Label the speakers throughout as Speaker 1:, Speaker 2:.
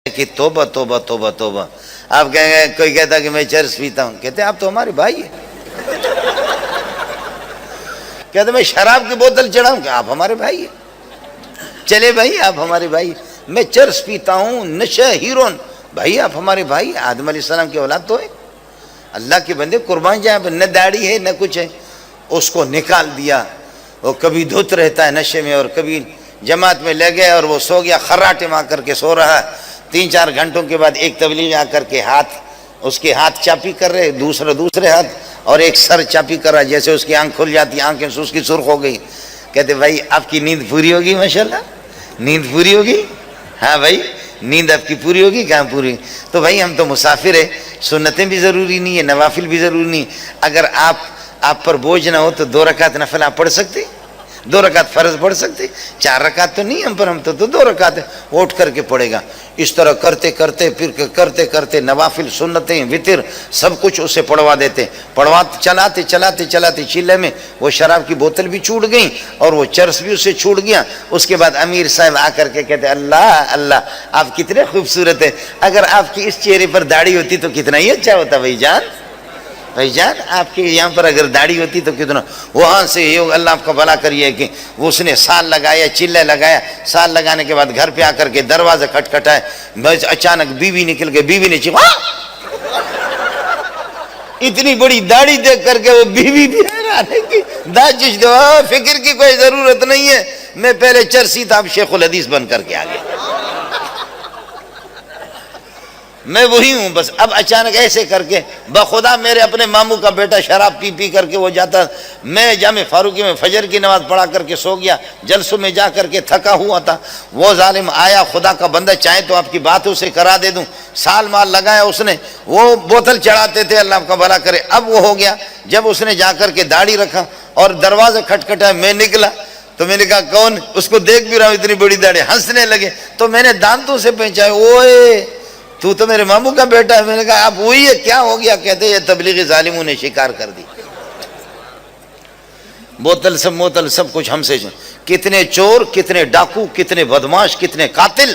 Speaker 1: کہ توبہ توبہ توبہ توبہ. آپ کہیں گے کوئی کہتا کہ میں چرس پیتا ہوں، کہتے ہیں آپ تو ہمارے بھائی ہیں. کہتے ہیں میں شراب کی بوتل چڑھاؤں، کہ آپ ہمارے بھائی ہیں. چلے بھائی آپ ہمارے بھائی. میں چرس پیتا ہوں، نشہ ہیرون، بھائی آپ ہمارے بھائی. آدم علیہ السلام کی اولاد تو ہے. اللہ کے بندے قربان جائیں، نہ داڑھی ہے نہ کچھ ہے. اس کو نکال دیا. وہ کبھی دھت رہتا ہے نشے میں، اور کبھی جماعت میں لے گئے اور وہ سو گیا، خراٹے مار کر کے سو رہا ہے. 3-4 گھنٹوں کے بعد ایک تبلیغ آ کر کے اس کے ہاتھ چاپی کر رہے، دوسرے ہاتھ، اور ایک سر چاپی کر رہا، جیسے اس کی آنکھ کھل جاتی، آنکھیں اس کی سرخ ہو گئی. کہتے بھائی آپ کی نیند پوری ہوگی، ماشاءاللہ نیند پوری ہوگی. ہاں بھائی نیند آپ کی پوری ہوگی. کہاں پوری؟ تو بھائی ہم تو مسافر ہیں، سنتیں بھی ضروری نہیں ہے، نوافل بھی ضروری نہیں. اگر آپ پر بوجھ نہ ہو تو 2 رکعت نفل آپ پڑھ سکتے، 2 رکعت فرض پڑھ سکتے. 4 رکعت تو نہیں ہم پر، ہم تو 2 رکعت اٹھ کر کے پڑھے گا. اس طرح کرتے کرتے نوافل، سنتیں، وتر سب کچھ اسے پڑھوا دیتے. چلاتے چیلے میں وہ شراب کی بوتل بھی چھوٹ گئی اور وہ چرس بھی اسے چھوٹ گیا. اس کے بعد امیر صاحب آ کر کے کہتے اللہ اللہ آپ کتنے خوبصورت ہیں، اگر آپ کی اس چہرے پر داڑھی ہوتی تو کتنا ہی اچھا ہوتا. بھائی جان آپ کے یہاں پر اگر داڑھی ہوتی تو کتنا. وہاں سے اللہ آپ کا بھلا کریے کہ وہ اس نے سال لگایا، چلے لگایا. سال لگانے کے بعد گھر پہ آ کر کے دروازہ کھٹکھٹائے، اچانک بیوی نکل کے، بیوی نے چیخا. اتنی بڑی داڑھی دیکھ کر کے وہ بیوی بھی حیران ہے کہ داجش دو، فکر کی کوئی ضرورت نہیں ہے، میں پہلے چرسی تھا، اب شیخ الحدیث بن کر کے آ گیا، میں وہی ہوں بس. اب اچانک ایسے کر کے بخدا میرے اپنے ماموں کا بیٹا شراب پی کر کے وہ جاتا، میں جامع فاروقی میں فجر کی نماز پڑھا کر کے سو گیا، جلسوں میں جا کر کے تھکا ہوا تھا. وہ ظالم آیا، خدا کا بندہ چاہے تو آپ کی بات اسے کرا دے دوں، سال مال لگایا اس نے. وہ بوتل چڑھاتے تھے، اللہ آپ کا بھلا کرے. اب وہ ہو گیا جب اس نے جا کر کے داڑھی رکھا اور دروازہ کھٹکھٹایا، میں نکلا تو میں نے کہا کون؟ اس کو دیکھ بھی رہا ہوں اتنی بڑی داڑھی. ہنسنے لگے تو میں نے دانتوں سے پہچایا، اوئے تو میرے ماموں کا بیٹا ہے. میں نے کہا آپ وہی ہے، کیا ہو گیا؟ کہتے یہ تبلیغی ظالموں نے شکار کر دی. بوتل سب کچھ ہم سے. کتنے چور، کتنے ڈاکو، کتنے بدماش، کتنے قاتل،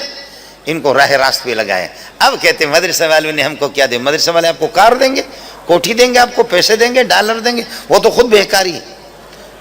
Speaker 1: ان کو راہ راست پہ لگائے. اب کہتے ہیں مدرسہ والوں نے ہم کو کیا دے؟ مدرسہ والے آپ کو کار دیں گے، کوٹھی دیں گے، آپ کو پیسے دیں گے، ڈالر دیں گے. وہ تو خود بےکاری ہے،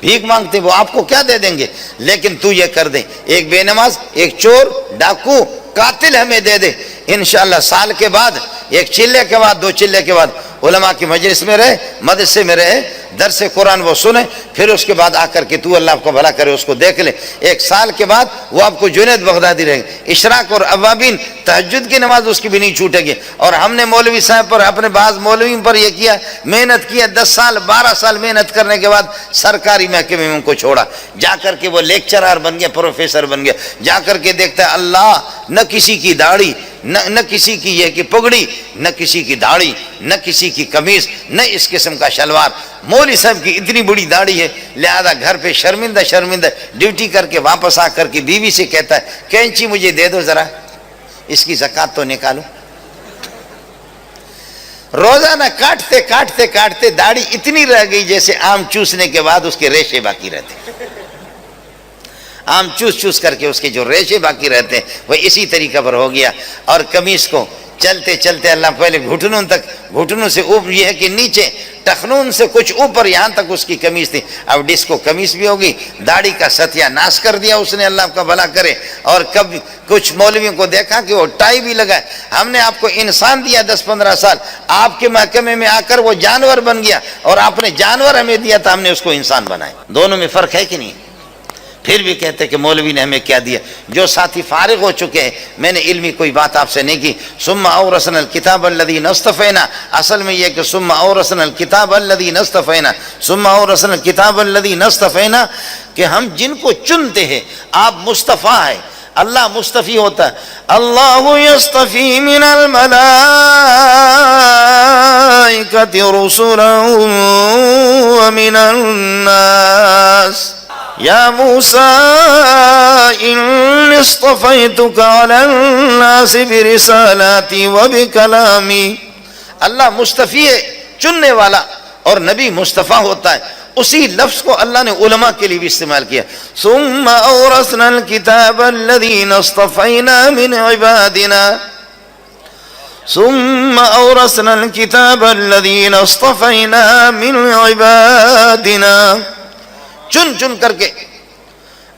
Speaker 1: بھیک مانگتے، وہ آپ کو کیا دے دیں گے؟ لیکن تو یہ کر دیں، ایک بے نماز، ایک چور، ڈاکو، قاتل ہمیں دے دے. انشاءاللہ سال کے بعد، 1 چلے کے بعد، 2 چلے کے بعد علماء کی مجلس میں رہے، مدرسے میں رہے، درس قرآن وہ سنے، پھر اس کے بعد آ کر کے تو اللہ آپ کو بھلا کرے اس کو دیکھ لے. 1 سال کے بعد وہ آپ کو جنید بغدادی رہے گا. اشراق اور اوابین، تہجد کی نماز اس کی بھی نہیں چھوٹے گی. اور ہم نے مولوی صاحب پر، اپنے بعض مولویوں پر یہ کیا، محنت کیا، 10 سال 12 سال محنت کرنے کے بعد سرکاری محکمے میں ان کو چھوڑا. جا کر کے وہ لیکچرار بن گیا، پروفیسر بن گیا. جا کر کے دیکھتا ہے اللہ، نہ کسی کی داڑھی، نہ کسی کی یہ کہ پگڑی، نہ کسی کی داڑھی، نہ کسی کی قمیص، نہ اس قسم کا شلوار. مولوی صاحب کی اتنی بڑی داڑھی ہے، لہذا گھر پہ شرمندہ ڈیوٹی کر کے واپس آ کر کے بیوی سے کہتا ہے کینچی مجھے دے دو ذرا، اس کی زکات تو نکالو. روزانہ کاٹتے داڑھی اتنی رہ گئی جیسے آم چوسنے کے بعد اس کے ریشے باقی رہتے. آم چوس کر کے اس کے جو ریشے باقی رہتے ہیں وہ اسی طریقہ پر ہو گیا. اور قمیص کو چلتے اللہ پہلے گھٹنوں سے اوپر، یہ ہے کہ نیچے ٹخنون سے کچھ اوپر یہاں تک اس کی قمیص تھی. اب ڈسکو قمیص بھی ہوگی. داڑھی کا ستیہ ناش کر دیا اس نے، اللہ آپ کا بھلا کرے. اور کب کچھ مولویوں کو دیکھا کہ وہ ٹائی بھی لگائے. ہم نے آپ کو انسان دیا 10-15 سال، آپ کے محکمے میں آ کر وہ جانور بن گیا، اور آپ نے جانور ہمیں دیا تھا، ہم نے اس کو انسان بنایا. دونوں میں فرق ہے کہ نہیں؟ پھر بھی کہتے کہ مولوی نے ہمیں کیا دیا. جو ساتھی فارغ ہو چکے ہیں، میں نے علمی کوئی بات آپ سے نہیں کی. ثم اورثنا الکتاب الذین اصطفینا، اصل میں یہ کہ ثم اورثنا الکتاب الذین اصطفینا، ثم اورثنا الکتاب الذین اصطفینا، کہ ہم جن کو چنتے ہیں. آپ مصطفیٰ ہے، اللہ مصطفی ہوتا ہے. اللہ یصطفی من الملائکۃ رسلا ومن الناس. یا موسیٰ انی اصطفیتک علی الناس برسالاتی وبکلامی. اللہ مصطفی ہے، چننے والا، اور نبی مصطفیٰ ہوتا ہے. اسی لفظ کو اللہ نے علماء کے لیے بھی استعمال کیا. ثم اورثنا الکتاب الذین اصطفینا من عبادنا. ثم اورثنا الكتاب الذين اصطفينا من عبادنا، چن چن کر کے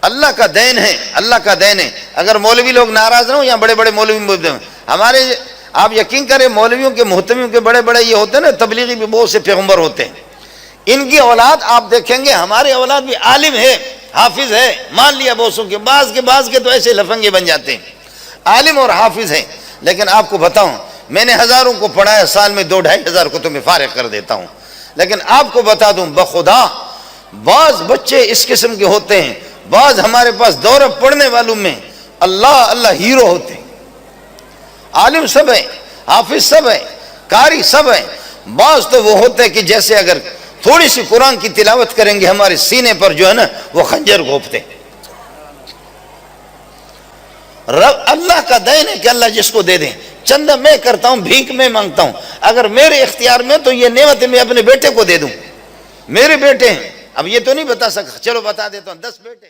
Speaker 1: اللہ کا دین ہے، اللہ کا دین ہے. اگر مولوی لوگ ناراض نہ ہوں، یا بڑے بڑے مولوی ہمارے، آپ یقین کریں مولویوں کے محتمیوں کے بڑے بڑے یہ ہوتے ہیں نا، تبلیغی بھی بہت سے پیغمبر ہوتے ہیں، ان کی اولاد آپ دیکھیں گے ہمارے اولاد بھی عالم ہے، حافظ ہے، مان لیا بوسوں کے بعض کے تو ایسے لفنگے بن جاتے ہیں، عالم اور حافظ ہیں. لیکن آپ کو بتاؤں، میں نے ہزاروں کو پڑھایا، سال میں 2-2.5 کو تو میں فارغ کر دیتا ہوں. لیکن آپ کو بتا دوں بخدا، بعض بچے اس قسم کے ہوتے ہیں، بعض ہمارے پاس دورہ پڑھنے والوں میں اللہ اللہ ہیرو ہوتے ہیں، عالم سب ہیں، حافظ سب ہیں، قاری سب ہیں. بعض تو وہ ہوتے ہیں کہ جیسے اگر تھوڑی سی قرآن کی تلاوت کریں گے ہمارے سینے پر جو ہے نا وہ خنجر گھونپتے. اللہ کا دین ہے کہ اللہ جس کو دے دیں. چندہ میں کرتا ہوں، بھیک میں مانگتا ہوں، اگر میرے اختیار میں تو یہ نعمت میں اپنے بیٹے کو دے دوں. میرے بیٹے ہیں، اب یہ تو نہیں بتا سکتا، چلو بتا دیتا ہوں، 10 بیٹے.